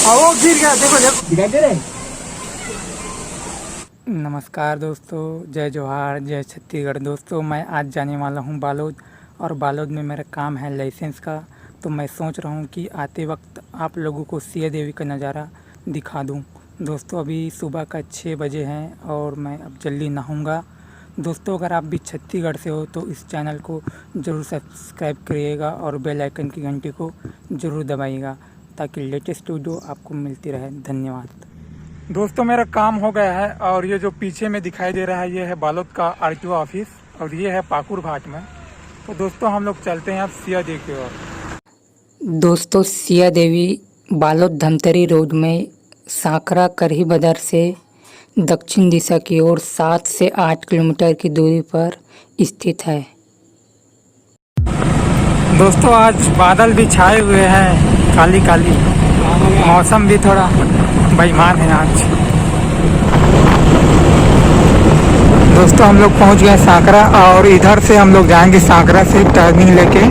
वो गिर गया, देखो देखो गिरा दे रहे। नमस्कार दोस्तों, जय जोहार, जय छत्तीसगढ़। दोस्तों मैं आज जाने वाला हूं बालोद, और बालोद में मेरा काम है लाइसेंस का। तो मैं सोच रहा हूं कि आते वक्त आप लोगों को सिया देवी का नज़ारा दिखा दूं। दोस्तों अभी सुबह का 6 बजे हैं और मैं अब जल्दी नहाऊंगा। दोस्तों अगर आप भी छत्तीसगढ़ से हो तो इस चैनल को ज़रूर सब्सक्राइब करिएगा और बेल आइकन की घंटी को ज़रूर दबाइएगा ताकि लेटेस्ट वीडियो आपको मिलती रहे। धन्यवाद। दोस्तों मेरा काम हो गया है और ये जो पीछे में दिखाई दे रहा है ये है बालोद का आरटीओ ऑफिस और ये है पाकुर घाट में। तो दोस्तों हम लोग चलते हैं अब सिया देवी की ओर। दोस्तों सिया देवी बालोद धमतरी रोड में सांकरा करही बाजार से दक्षिण दिशा की ओर 7 से 8 किलोमीटर की दूरी पर स्थित है। दोस्तों आज बादल भी छाए हुए हैं, काली काली, मौसम भी थोड़ा बेईमान है आज। दोस्तों हम लोग पहुंच गए सांकरा और इधर से हम लोग जाएंगे सांकरा से टर्निंग लेके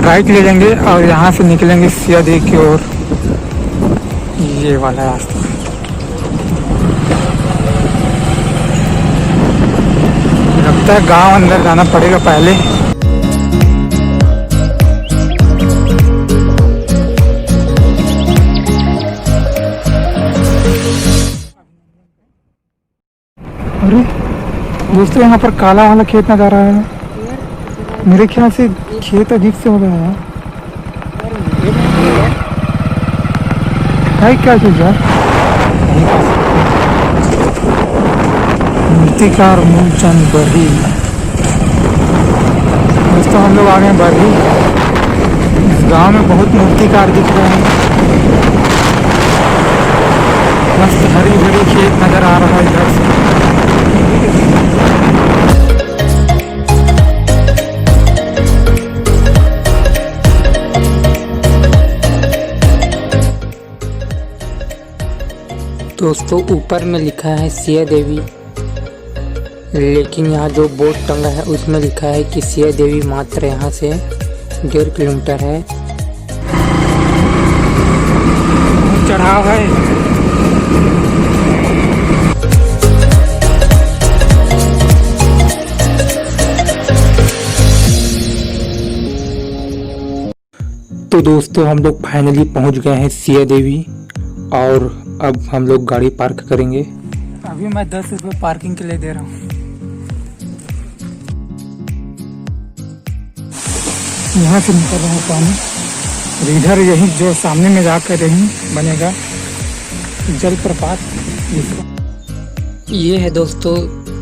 राइट ले लेंगे और यहाँ से निकलेंगे सिया देवी की ओर। ये वाला रास्ता लगता है गांव अंदर जाना पड़ेगा पहले। अरे दोस्तों यहाँ पर काला वाला खेत नजर आ रहा है। मेरे ख्याल से खेत अजीब से हो गया है क्या चीज यार। मूर्तिकार मूलचंद बरही। दोस्तों हम लोग आ गए बरही। इस गांव में बहुत मूर्तिकार दिख रहे हैं। मस्त हरी भरी खेत नजर आ रहा है इधर से। दोस्तों ऊपर में लिखा है सिया देवी, लेकिन यहाँ जो बोर्ड टंगा है उसमें लिखा है कि सिया देवी मात्र यहाँ से 1.5 किलोमीटर है। चढ़ाव है। तो दोस्तों हम लोग फाइनली पहुँच गए हैं सिया देवी और अब हम लोग गाड़ी पार्क करेंगे। अभी मैं 10 रुपये पार्किंग के लिए दे रहा हूँ। यहाँ से निकल रहा है पानी और इधर यही जो सामने में जाकर यही बनेगा जलप्रपात। ये है दोस्तों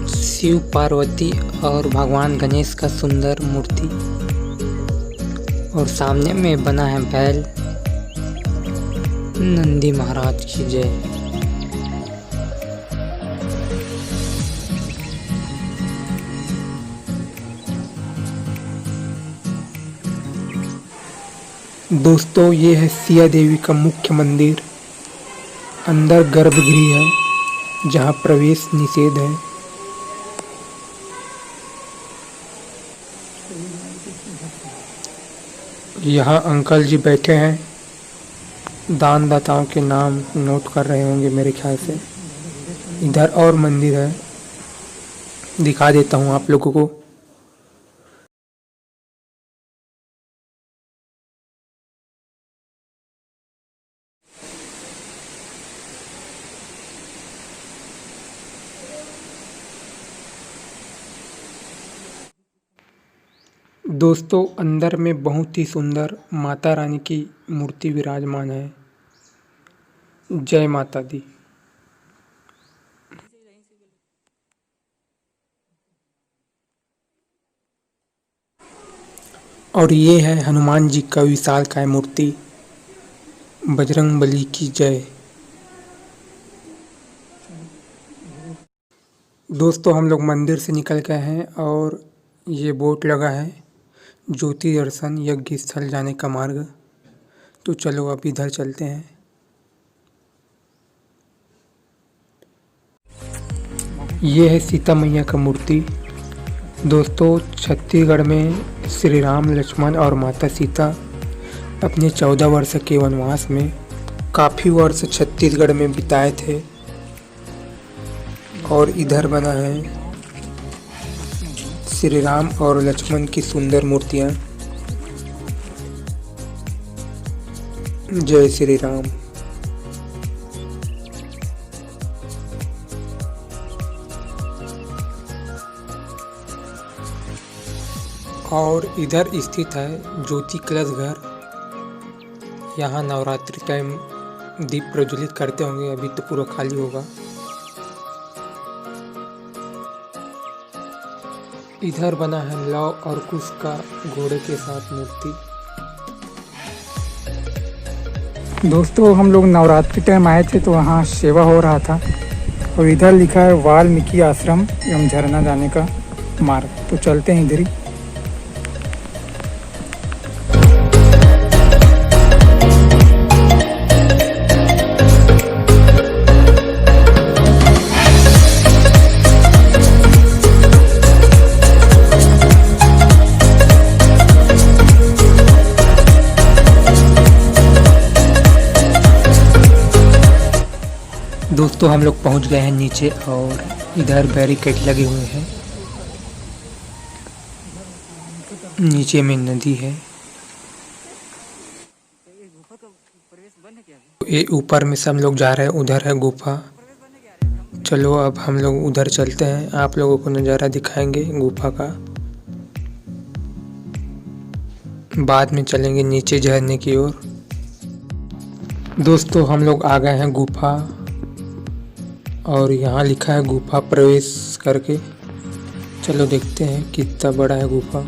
शिव पार्वती और भगवान गणेश का सुंदर मूर्ति और सामने में बना है बैल। नंदी महाराज की जय। दोस्तों ये है सिया देवी का मुख्य मंदिर। अंदर गर्भगृह है जहाँ प्रवेश निषेध है। यहाँ अंकल जी बैठे हैं, दानदाताओं के नाम नोट कर रहे होंगे मेरे ख्याल से। इधर और मंदिर है, दिखा देता हूँ आप लोगों को। दोस्तों अंदर में बहुत ही सुंदर माता रानी की मूर्ति विराजमान है। जय माता दी। और ये है हनुमान जी का विशालकाय मूर्ति। बजरंग बली की जय। दोस्तों हम लोग मंदिर से निकल गए हैं और ये बोर्ड लगा है ज्योति दर्शन यज्ञ स्थल जाने का मार्ग। तो चलो अब इधर चलते हैं। ये है सीता मैया का मूर्ति। दोस्तों छत्तीसगढ़ में श्री राम, लक्ष्मण और माता सीता अपने 14 वर्ष के वनवास में काफ़ी वर्ष छत्तीसगढ़ में बिताए थे और इधर बना है श्री राम और लक्ष्मण की सुंदर मूर्तियाँ। जय श्री राम। और इधर स्थित है ज्योति कलश घर। यहाँ नवरात्रि टाइम दीप प्रज्वलित करते होंगे, अभी तो पूरा खाली होगा। इधर बना है लव और कुश का घोड़े के साथ मूर्ति। दोस्तों हम लोग नवरात्रि टाइम आए थे तो वहाँ सेवा हो रहा था और इधर लिखा है वाल्मीकि आश्रम एवं झरना जाने का मार्ग। तो चलते हैं इधर ही। दोस्तों हम लोग पहुंच गए हैं नीचे और इधर बैरिकेड लगे हुए हैं। नीचे में नदी है। ये ऊपर में सब लोग जा रहे हैं, उधर है गुफा। चलो अब हम लोग उधर चलते हैं, आप लोगों को नज़ारा दिखाएंगे गुफा का। बाद में चलेंगे नीचे झरने की ओर। दोस्तों हम लोग आ गए हैं गुफा और यहाँ लिखा है गुफा प्रवेश करके। चलो देखते हैं कितना बड़ा है गुफा।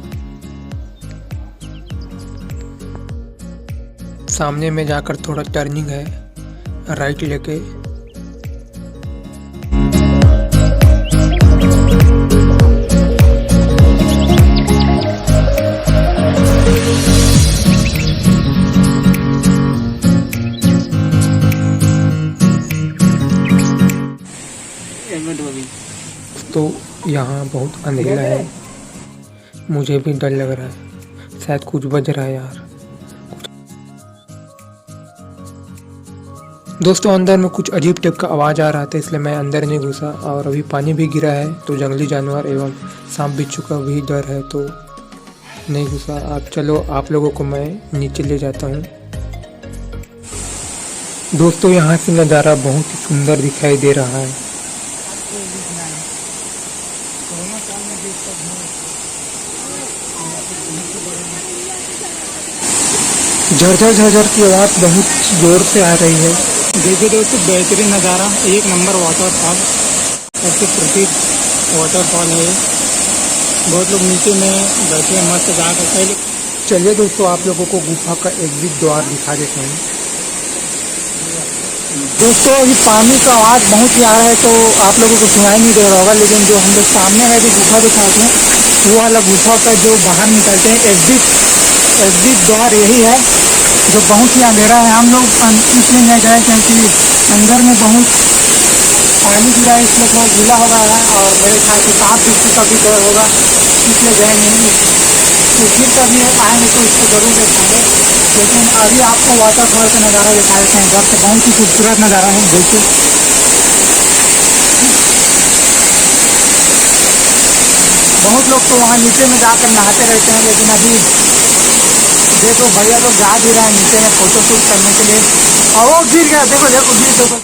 सामने में जाकर थोड़ा टर्निंग है, राइट लेके। तो यहाँ बहुत अंधेरा है, मुझे भी डर लग रहा है, शायद कुछ बज रहा है यार। दोस्तों अंदर में कुछ अजीब टाइप का आवाज़ आ रहा था, इसलिए मैं अंदर नहीं घुसा। और अभी पानी भी गिरा है तो जंगली जानवर एवं सांप बिच्छू का भी डर है तो नहीं घुसा। आप चलो आप लोगों को मैं नीचे ले जाता हूँ। दोस्तों यहाँ से नज़ारा बहुत ही सुंदर दिखाई दे रहा है। झरझर झरझर की आवाज़ बहुत जोर से आ रही है। देखिए दोस्तों बेहतरीन नज़ारा, एक नंबर वाटरफॉल, सबसे प्रसिद्ध वाटरफॉल है। बहुत लोग नीचे में बैठे हैं मस्त जा कर पहले। चलिए दोस्तों आप लोगों को गुफा का एग्जिट द्वार दिखा देते हैं। दोस्तों अभी पानी का आवाज़ बहुत ही आ रहा है तो आप लोगों को सुनाई नहीं दे रहा होगा, लेकिन जो हम लोग सामने है भी गुफा दिखाते हैं, वो वाला गुफा का जो बाहर निकलते हैं एग्जिट द्वार यही है, जो बहुत ही अंधेरा है। हम लोग इसलिए नहीं गए क्योंकि अंदर में बहुत पानी गिरा है, इसलिए थोड़ा गीला हो रहा है और मेरे ख्याल से सांप बिच्छू का भी डर होगा, इसलिए गए नहीं। तो फिर कभी आएंगे तो इसको ज़रूर देखेंगे। लेकिन अभी आपको वाटरफॉल का नज़ारा दिखा देते हैं। इधर से बहुत ही खूबसूरत नज़ारा है, देखिए। बहुत लोग तो वहाँ नीचे में जाकर नहाते रहते हैं, लेकिन अभी देखो भैया लोग जा भी रहे हैं नीचे में फोटो शूट करने के लिए। और वो गिर गया, देखो देखो।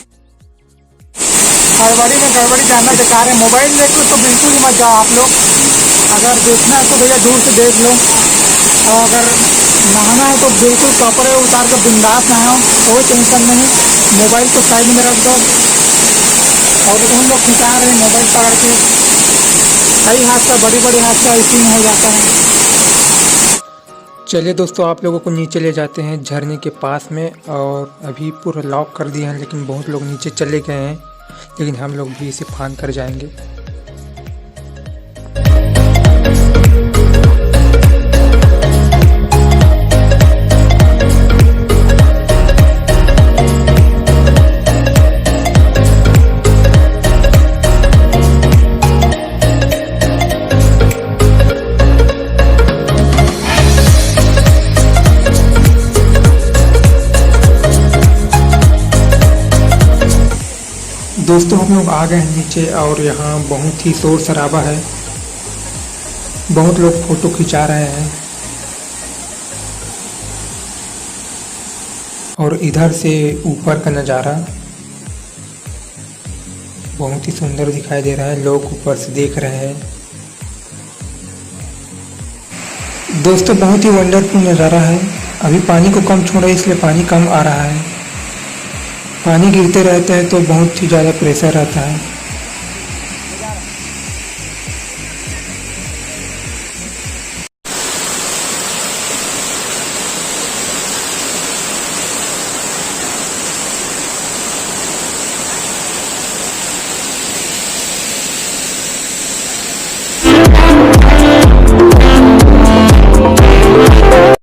गड़बड़ी जानना बेकार है। मोबाइल देखो तो बिल्कुल ही मत जाओ आप लोग। अगर देखना है तो भैया दूर से देख लो, और अगर नहाना है तो बिल्कुल कपड़े उतार कर बिंदास नहाओ, कोई टेंशन नहीं। मोबाइल को साइड में रख दो और उन लोग खिंचा रहे मोबाइल पकड़ के, कई हादसा बड़ी हादसा इसी में हो जाता है। चलिए दोस्तों आप लोगों को नीचे ले जाते हैं झरने के पास में। और अभी पूरा लॉक कर दिया है, लेकिन बहुत लोग नीचे चले गए हैं, लेकिन हम लोग भी इसे फांद कर जाएंगे। दोस्तों हम लोग आ गए हैं नीचे और यहाँ बहुत ही शोर शराबा है, बहुत लोग फोटो खिंचा रहे हैं और इधर से ऊपर का नज़ारा बहुत ही सुंदर दिखाई दे रहा है, लोग ऊपर से देख रहे हैं। दोस्तों बहुत ही वंडरफुल नज़ारा है। अभी पानी को कम छोड़ा है इसलिए पानी कम आ रहा है। पानी गिरते रहते हैं तो बहुत ही ज़्यादा प्रेशर रहता है।